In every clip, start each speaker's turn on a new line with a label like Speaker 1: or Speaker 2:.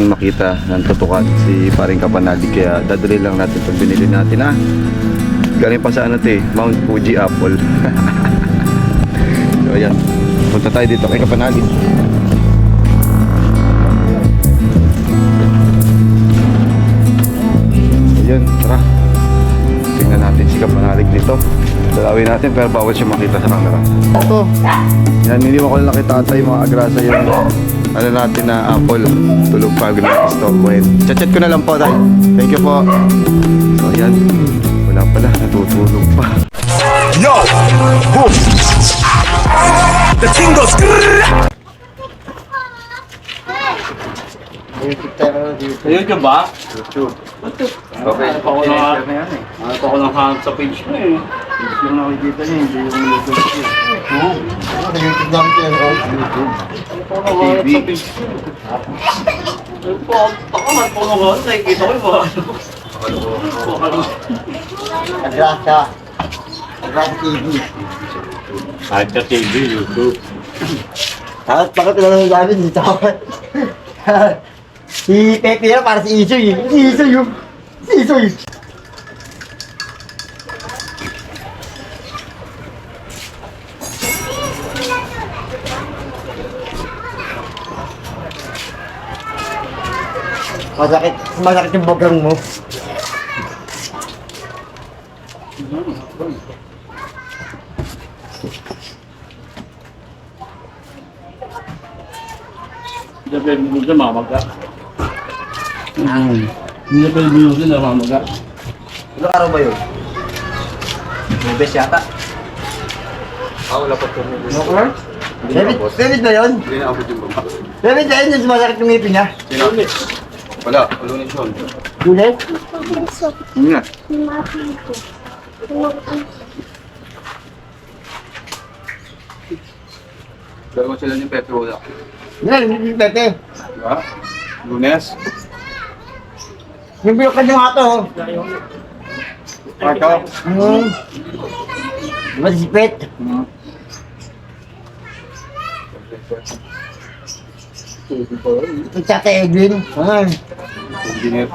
Speaker 1: makita ng tutukan si paring Kapanalig, kaya dadali lang natin itong binili natin ha. Galing pa sa ano to eh, Mount Fuji apple. So ayan, punta tayo dito kay Kapanalig. Ayan, tara, tingnan natin si Kapanalig dito. Dalawin natin pero bawal siya makita sa camera. Ito, yan, hindi mo ko lang nakita tatay mga agrasa yung ano natin na apple. Tulog pa, ginag-stop mo yun. Chat ko na lang po tayo. Thank you po. So yan, wala pala, natutulog pa.
Speaker 2: Yo! Boom! The thing goes
Speaker 3: YouTube ba?
Speaker 1: YouTube.
Speaker 3: Okay,
Speaker 1: Ano pa
Speaker 3: ako lang hanap sa page mo eh.
Speaker 1: Yung nakikita niya, hindi yung YouTube niya.
Speaker 4: YouTube namin yan,
Speaker 1: YouTube.
Speaker 3: TV. Ako man po nung nakikita ko yung mga
Speaker 4: Agrasa. Agrasa TV.
Speaker 3: Kahit sa TV, YouTube.
Speaker 4: Tapos bakit pinanong namin dito? Si Pepe yan para si Isoy. Si Isoy yung... Si Isoy. Masakit yung bagang mo.
Speaker 3: Hindi na pwede mo dyan mamaga. Hindi na pwede mo dyan mamaga.
Speaker 4: Ilang araw ba yun? Bubes yata.
Speaker 1: Wala pa ito.
Speaker 4: David ba yun?
Speaker 1: Hindi na abot yung baba.
Speaker 4: David ba yun yung sumasakit yung ngipin niya?
Speaker 1: Wala, Lunes yun.
Speaker 4: Lunes?
Speaker 1: Hindi na. Dalawa sila ni Pepe, wala.
Speaker 4: Yan, yung Pepe.
Speaker 1: Diba? Lunes.
Speaker 4: Yung bilokad yung ato.
Speaker 1: Marco.
Speaker 4: Diba si Pet? Ito kay Edwin.
Speaker 1: Engineer.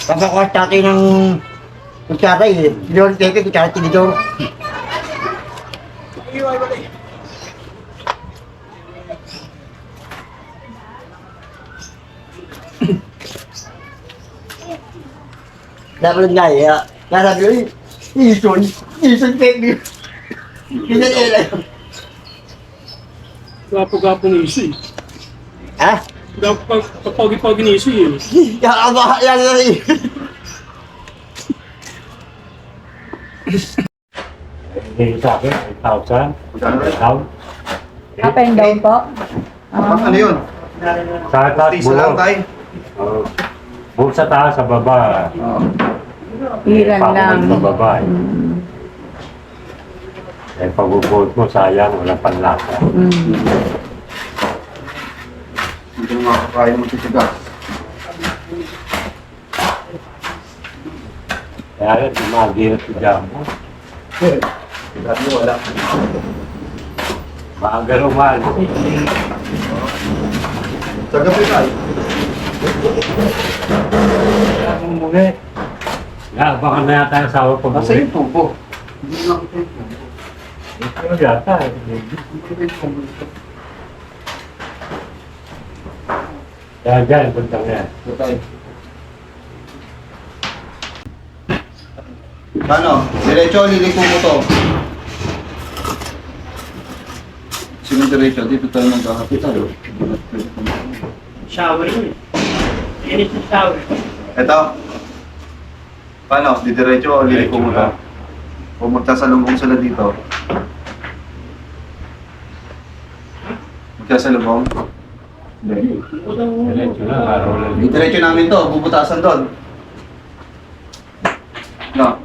Speaker 4: Papakuha tatay ng kutsara eh. Tinidor Pepe, kutsara tinidor. Dapat nga eh. Kaya sabi ko, Ison Pepe. Pinanela yun.
Speaker 5: Gapo-gapo ni Isi.
Speaker 4: Ha?
Speaker 5: Kapag-pagi ni Isi eh.
Speaker 4: Kakabaha yan na rin.
Speaker 5: Hindi sa akin, 8,000.
Speaker 6: Up and down po?
Speaker 1: Ano yun?
Speaker 5: Sa taas,
Speaker 1: Tisa lang tayo.
Speaker 5: Buhok sa taas, sa baba.
Speaker 6: Ilan lang.
Speaker 5: Sa baba eh. Eh, pag-ubuhod mo, sayang, walang panlasa.
Speaker 1: Hindi mo makakaya mo titigas.
Speaker 5: Kaya rin, dumagirap si Jamo.
Speaker 1: Dati wala.
Speaker 5: Maaga rumal.
Speaker 1: Sa gabi tayo.
Speaker 5: Kaya mo muli. Abangan na yata yung asawa ko.
Speaker 1: Nasa yung tubo. Hindi na nakita yung tubo.
Speaker 5: Ano yata eh. Kaya dyan, puntang yan.
Speaker 1: Tayo. Ano? Diretso, liliko mo to. Sino diretso? Dito tayo magkakapital.
Speaker 5: Shower yun. Init na shower.
Speaker 1: Ito. Paano? Didiretso o liliko mo to? O magsasalubong sila dito? Magsasalubong? Hindi.
Speaker 5: Diretso na, araw lang.
Speaker 1: Diretso namin to, bubutasan doon. No.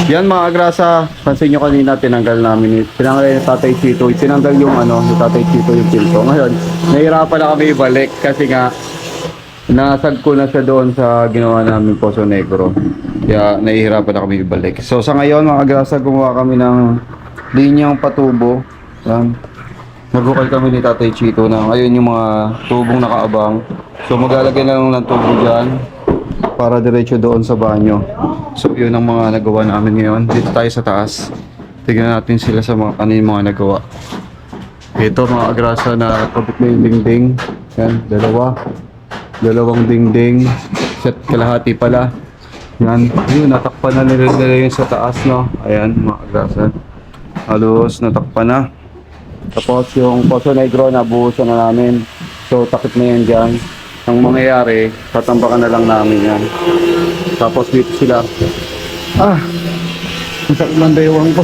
Speaker 1: Yan mga agrasa, pansin nyo kanina tinanggal namin, tinanggal yung Tatay Chito, tinanggal yung yung Tatay Chito yung pinto. Ngayon, nahirapan na kami ibalik kasi nga nasag ko na siya doon sa ginawa namin Poso Negro. Kaya nahihirapan na kami ibalik. So sa ngayon mga agrasa, gumawa kami ng linyang patubo. Yan. Nagbukal kami ni Tatay Chito na ngayon yung mga tubong nakaabang. So maglalagay na lang ng tubo dyan para diretso doon sa banyo. So yun ang mga nagawa namin ngayon. Dito tayo sa taas. Tignan natin sila sa mga ano yung mga nagawa. Ito mga agrasa na kabit na yung dingding. Yan, dalawang dingding. Set kalahati pala. Yan, yun natakpan na nila yung sa taas, no. Ayan mga agrasa. Halos natakpan na. Tapos yung Poso Negro nabuhusan na namin. So takip na yan dyan. Ang mangyayari, tatambakan na lang namin yan. Tapos dito sila. Sakit ng baywang ko.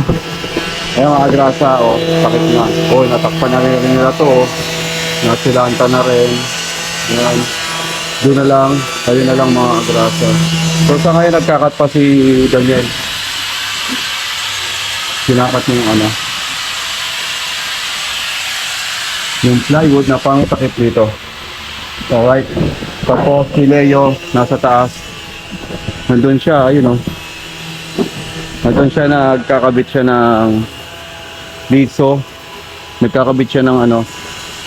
Speaker 1: Ayan mga agrasa, sakit na. Natakpan na rin nila to. Nasilanta na rin. Ayan. Doon na lang, ayun na lang mga agrasa. So sa ngayon nagkakat pa si Daniel. Sinakat niya yung plywood na pang takip dito. Alright. Tapos si Leo nasa taas. Nandun siya, ayun Nandun siya, nagkakabit siya ng liso. Nagkakabit siya ng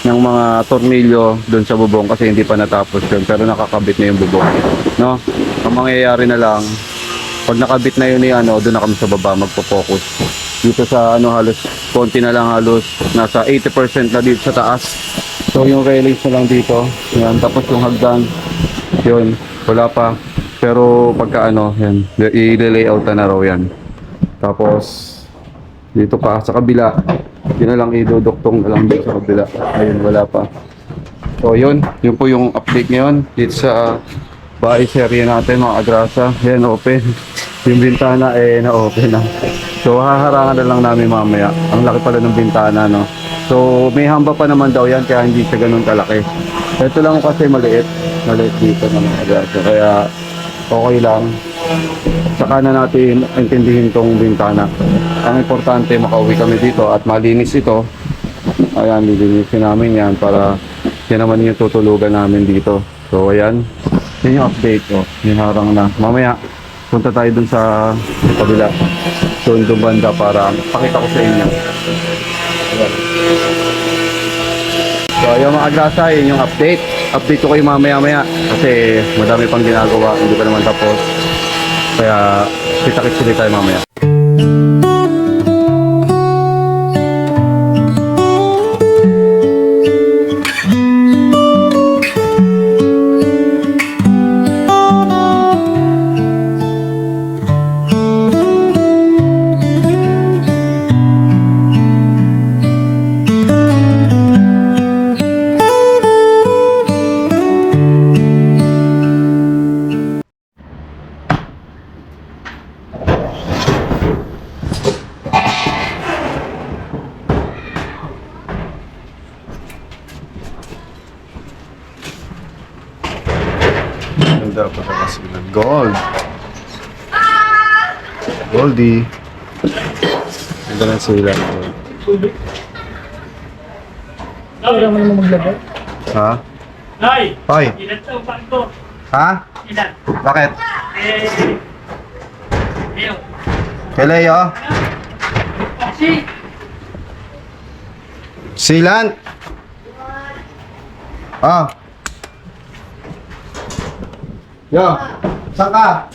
Speaker 1: ng mga tornilyo doon sa bubong kasi hindi pa natapos yun. Pero nakakabit na yung bubong. No? Ang mangyayari na lang, pag nakabit na yun doon na kami sa baba magpo-focus. Dito sa halos konti na lang, halos nasa 80% na dito sa taas. So yung railings na lang dito. Yan, tapos yung hagdan, yun, wala pa. Pero pagka yan, i-layout na raw yan. Tapos dito pa sa kabila, yun na lang idodoktong na lang dito sa kabila. Ayun, wala pa. So yun po yung update ngayon dito sa bahay serye natin mga agrasa. Yan, open. Yung bintana na-open na. So haharangan na lang namin mamaya. Ang laki pala ng bintana, no. So may hamba pa naman daw yan kaya hindi siya ganun kalaki. Ito lang kasi maliit dito ng mga agrasa. Kaya okay lang. Saka na natin intindihin tong bintana. Ang importante makauwi kami dito at malinis ito. Ayan, lilinisin namin yan para yan naman yung tutulugan namin dito. So ayan, yun yung update ko. Yung harang na. Mamaya punta tayo dun sa kabila. Doon banda para pakita ko sa inyo. Ayan. So yung mga agrasa, yun yung update. Update ko kayo mamaya kasi madami pang ginagawa, hindi pa naman tapos. Kaya kita-kits ulit tayo mamaya. Dapat na kasi ng gold. Goldie. Ganda ng sila.
Speaker 6: Pwede mo naman maglagay.
Speaker 1: Ha?
Speaker 3: Nay!
Speaker 1: Hoy!
Speaker 3: Ilan to pa ito?
Speaker 1: Ha?
Speaker 3: Ilan?
Speaker 1: Bakit?
Speaker 3: Leo.
Speaker 1: Kay Leo?
Speaker 3: Kasi,
Speaker 1: Silan? Yo, saan ka?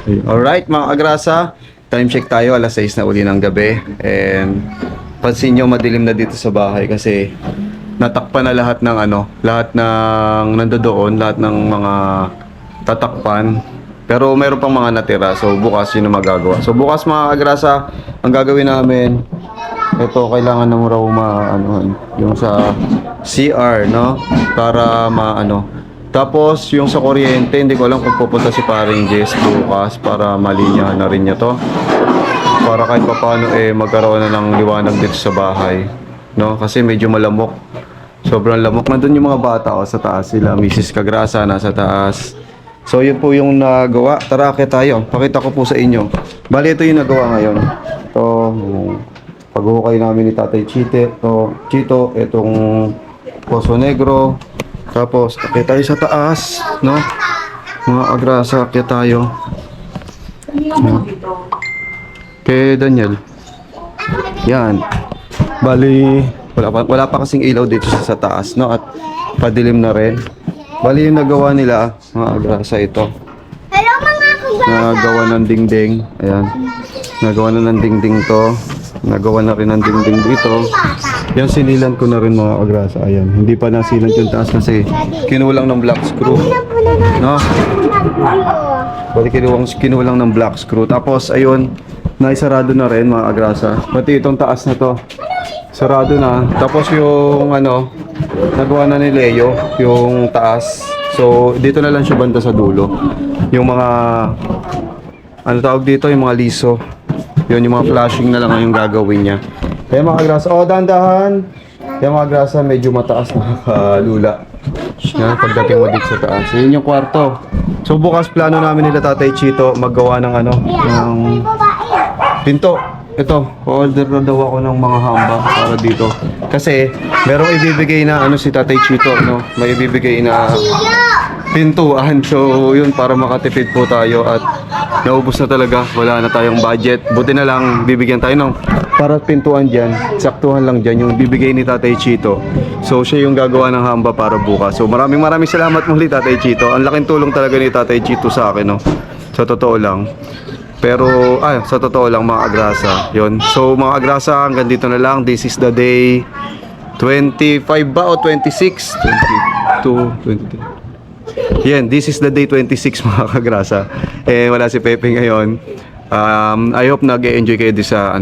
Speaker 1: Alright mga agrasa, time check tayo, alas 6 na uli ng gabi. And pansin nyo, madilim na dito sa bahay kasi natakpan na lahat ng lahat ng nandoon, lahat ng mga tatakpan. Pero meron pang mga natira, so bukas yun ang magagawa. So bukas mga agrasa, ang gagawin namin, ito kailangan na raw yung sa CR, no? Para tapos yung sa kuryente, hindi ko alam kung pupunta si paring Jess bukas para malinyahan na rin niya to. Para kahit paano magkaroon na ng liwanag dito sa bahay, no? Kasi medyo malamok. Sobrang lamok. Nandun yung mga bata sa taas sila. Mrs. Kagrasa nasa taas. So yun po yung nagawa. Tara, akit tayo. Pakita ko po sa inyo. Bali ito yung nagawa ngayon. Ito, paghuhukay namin ni Tatay Chito, itong Poso Negro. Tapos, akit tayo sa taas, no? Mga agrasa, akit tayo. Kay Daniel. Yan. Bali, wala pa kasing ilaw dito sa taas, no? At padilim na rin. Bali yung nagawa nila, mga agrasa ito.
Speaker 7: Hello mga kugasa!
Speaker 1: Nagawa ng dingding. Ayan. Nagawa na ng dingding to. Nagawa na rin ng dingding dito. Yan, sinilan ko na rin mga agrasa. Ayan. Hindi pa nasilan yung taas kasi kinulang ng black screw. No? Bali kinulang ng black screw. Tapos, ayun, naisarado na rin mga agrasa. Pati itong taas na to. Sarado na. Tapos yung nagawa na ni Leo, yung taas. So, dito na lang siya banda sa dulo. Yung mga, tawag dito, yung mga liso. Yun, yung mga flashing na lang yung gagawin niya. Kaya mga agrasa, dahan-dahan. Kaya mga agrasa, medyo mataas na kalula. Yan, pagdating mo dito sa taas. Yun yung kwarto. So, bukas plano namin nila Tatay Chito maggawa ng ng pinto. Ito, order na daw ako ng mga hamba para dito. Kasi, merong ibibigay na si Tatay Chito, no? May ibibigay na pintuan. So, yun, para makatipid po tayo at naubos na talaga. Wala na tayong budget. Buti na lang, bibigyan tayo ng para pintuan dyan. Saktuhan lang dyan yung bibigay ni Tatay Chito. So, siya yung gagawa ng hamba para bukas. So, maraming salamat muli Tatay Chito. Ang laking tulong talaga ni Tatay Chito sa akin, no? Sa totoo lang. Pero, sa totoo lang mga agrasa, yun. So mga agrasa, hanggang dito na lang. This is the day 25 ba o 26? 22, 20. Yan, this is the day 26 mga kagrasa. Wala si Pepe ngayon. I hope nag-enjoy kayo dito sa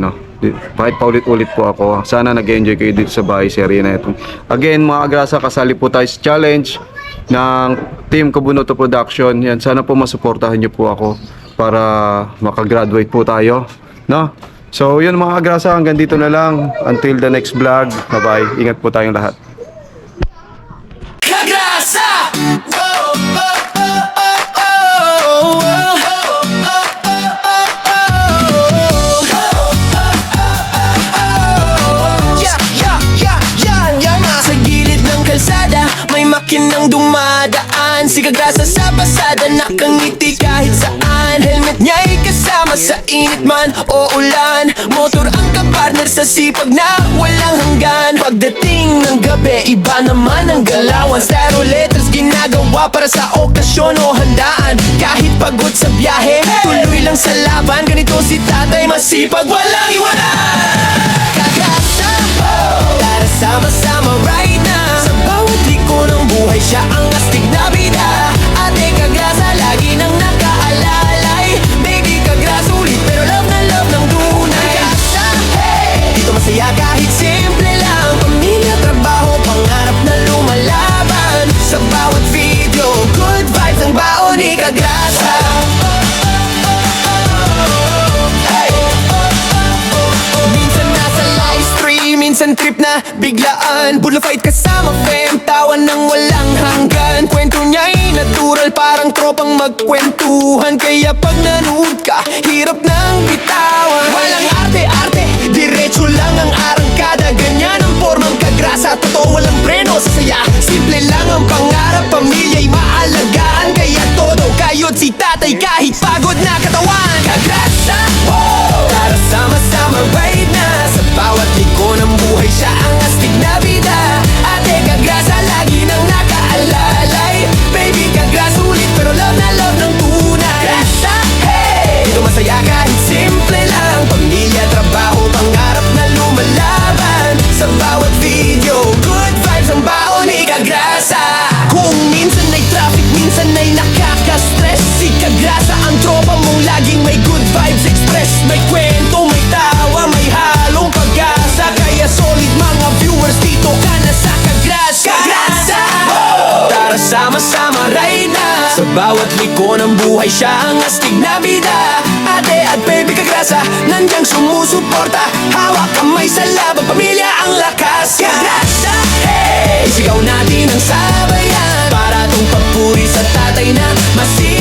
Speaker 1: kahit paulit-ulit po ako. Sana nag-enjoy kayo dito sa bahay serye na ito. Again mga agrasa, kasali po tayo sa challenge ng Team Kubunoto Production. Yan, sana po masuportahan niyo po ako para makagraduate po tayo, no? So yun mga agrasa, hanggang dito na lang. Until the next vlog, bye bye. Ingat po tayong lahat.
Speaker 2: Kagrasa! Yan nasa gilid ng kalsada, may makinang dumadaan. Si Kagrasa sa pasada, nakangiti kahit saan. Helmet niya'y kasama sa init man o ulan. Motor ang kapartner sa sipag na walang hanggan. Pagdating ng gabi, iba naman ang galawan. Styro letters ginagawa para sa okasyon o handaan. Kahit pagod sa biyahe, tuloy lang sa laban. Ganito si tatay, masipag, walang iwanan. Kagrasa, tara sama-sama right now. Sa bawat liko ng buhay, siya ang astig na bida. Ate Kagrasa, lagi nang nakaalalay. Baby Kagrasa, ulit pero love na love ng tunay. Kagrasa, hey! Dito masaya kahit simple lang. Pamilya, trabaho, pangarap na lumalaban. Sa bawat video, good vibes ang baon ni Kagrasa. Minsan nasa live stream, minsan trip na biglaan. Bulo fight kasama fam, tawa ng walang hanggan. Kwento niya'y natural, parang tropang magkwentuhan. Kaya pag nanood ka, hirap nang bitawan. Walang arte-arte, diretso lang ang arangkada. Ganyan ang formang Kagrasa, totoo walang preno sa saya. Simple lang ang pangarap, pamilya'y maalagaan. Kaya todo kayod si tatay kahit pagod na katawan. Kagrasa, tara sama-sama right na. Sa bawat liko ng buhay, siya ang astig na bida. Ate Kagrasa, lagi nang nakaalalay. Baby Kagrasa, ulit pero love na love ng tunay. Kagrasa, hey! Bawat liko ng buhay siya ang astig na bida. Ate at baby Kagrasa, nandiyan sumusuporta. Hawak kamay sa laban, pamilya ang lakas. Kagrasa, hey! Sigaw natin ang sabayan para tong papuri sa tatay na masig.